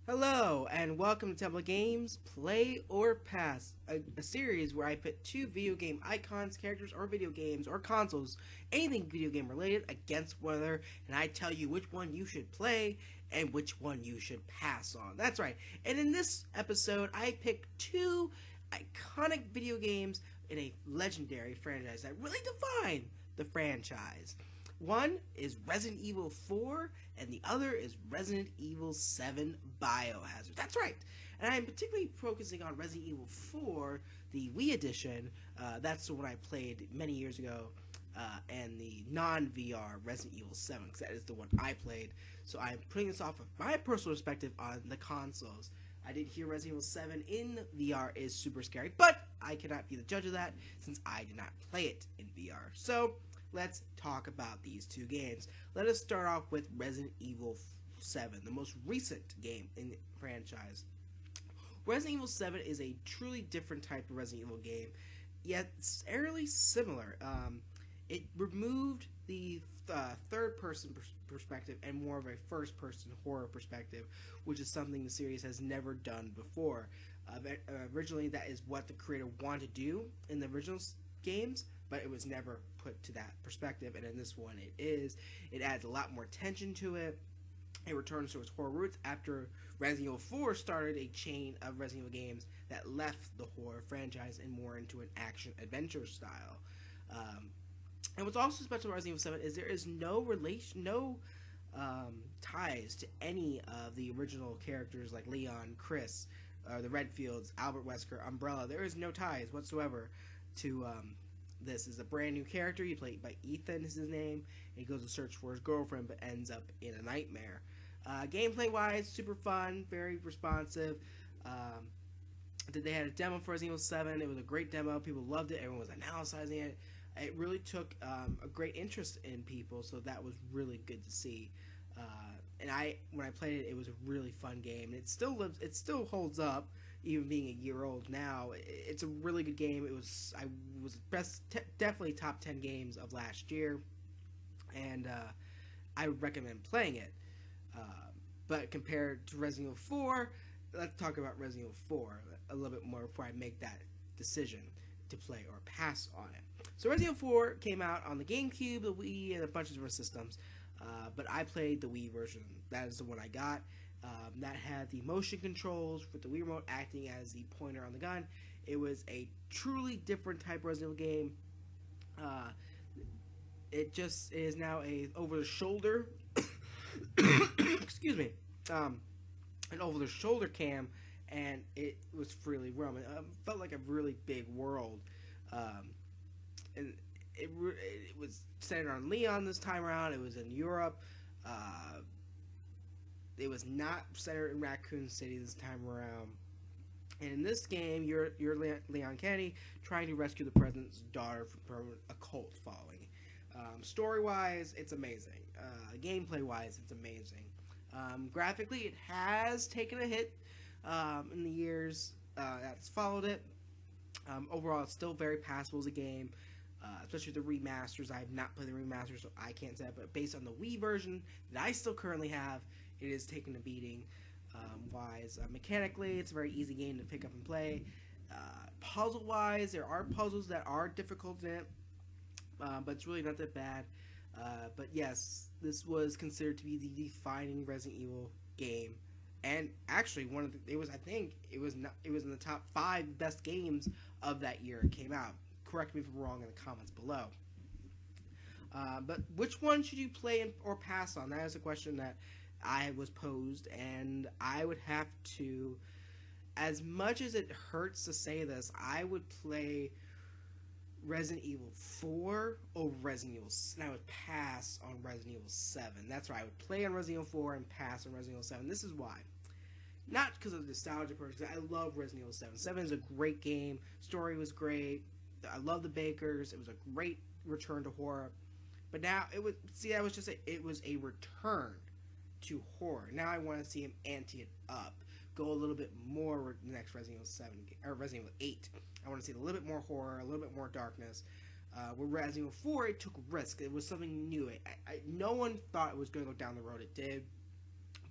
Hello, and welcome to Temple Games Play or Pass, a series where I pit two video game icons, characters, or video games, or consoles, anything video game related, against one another, and I tell you which one you should play and which one you should pass on. That's right, and in this episode, I picked two iconic video games in a legendary franchise that really define the franchise. One is Resident Evil 4, and the other is Resident Evil 7 Biohazard. That's right. And I'm particularly focusing on Resident Evil 4, the Wii edition. That's the one I played many years ago, and the non VR Resident Evil 7, because that is the one I played. So I'm putting this off of my personal perspective on the consoles. I did hear Resident Evil 7 in VR is super scary, but I cannot be the judge of that since I did not play it in VR. So let's talk about these two games. Let us start off with Resident Evil 7, the most recent game in the franchise. Resident Evil 7 is a truly different type of Resident Evil game, yet fairly similar. It removed the third-person perspective and more of a first-person horror perspective, which is something the series has never done before. Originally, that is what the creator wanted to do in the original games, but it was never put to that perspective, and in this one it is. It adds a lot more tension to it. It returns to its horror roots after Resident Evil 4 started a chain of Resident Evil games that left the horror franchise and more into an action-adventure style. And what's also special about Resident Evil 7 is there is no ties to any of the original characters like Leon, Chris, the Redfields, Albert Wesker, Umbrella. There is no ties whatsoever to this. Is a brand new character. He played by Ethan is his name. And he goes to search for his girlfriend, but ends up in a nightmare. Gameplay wise, super fun, very responsive. They had a demo for Resident Evil 7. It was a great demo. People loved it. Everyone was analyzing it. It really took a great interest in people, so that was really good to see. And when I played it, it was a really fun game. It still holds up, even being a year old now. It's a really good game. I was definitely top 10 games of last year, and I would recommend playing it. But compared to Resident Evil 4, let's talk about Resident Evil 4 a little bit more before I make that decision to play or pass on it. So Resident Evil 4 came out on the GameCube, the Wii, and a bunch of different systems. But I played the Wii version. That is the one I got. That had the motion controls with the Wii remote acting as the pointer on the gun. It was a truly different type of Resident Evil game. It just is now a over-the-shoulder excuse me, an over-the-shoulder cam, and it was freely roaming. It felt like a really big world, and it was centered on Leon this time around. It was in Europe. It was not centered in Raccoon City this time around. And in this game, you're Leon Kennedy trying to rescue the president's daughter from a cult following. Story-wise, it's amazing. Gameplay-wise, it's amazing. Graphically, it has taken a hit in the years that's followed it. Overall, it's still very passable as a game, especially with the remasters. I have not played the remasters, so I can't say that. But based on the Wii version that I still currently have, it is taking a beating. Mechanically, it's a very easy game to pick up and play. Puzzle-wise, there are puzzles that are difficult in it, but it's really not that bad. But yes, this was considered to be the defining Resident Evil game, and actually it was in the top 5 best games of that year it came out. Correct me if I'm wrong in the comments below. But which one should you play or pass on? That is a question that I was posed, and I would have to, as much as it hurts to say this, I would play Resident Evil 4 over Resident Evil, and I would pass on Resident Evil 7. That's right, I would play on Resident Evil 4 and pass on Resident Evil 7. This is why. Not because of nostalgia purposes. I love Resident Evil 7. 7 is a great game. Story was great. I love the Bakers. It was a great return to horror. But now it was it was a return to horror. Now I want to see him ante it up, go a little bit more with the next Resident Evil 7 or Resident Evil 8. I want to see a little bit more horror, a little bit more darkness. With Resident Evil 4, it took risk. It was something new. No one thought it was going to go down the road it did.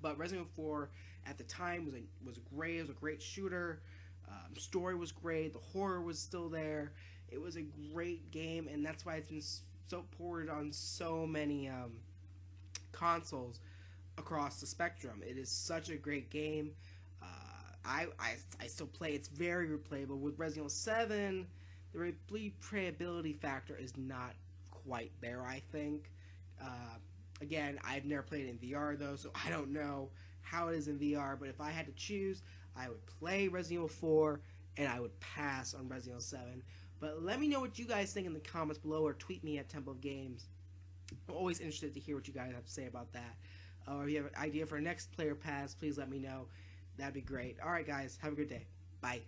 But Resident Evil 4 at the time was great. It was a great shooter. Story was great. The horror was still there. It was a great game, and that's why it's been so ported on so many consoles across the spectrum. It is such a great game. I still play. It's very replayable. With Resident Evil 7, the replayability factor is not quite there, I think. Again, I've never played it in VR though, so I don't know how it is in VR, but if I had to choose, I would play Resident Evil 4 and I would pass on Resident Evil 7. But let me know what you guys think in the comments below, or tweet me at Temple of Games. I'm always interested to hear what you guys have to say about that. Or if you have an idea for a next player pass, please let me know. That'd be great. Alright guys, have a good day. Bye.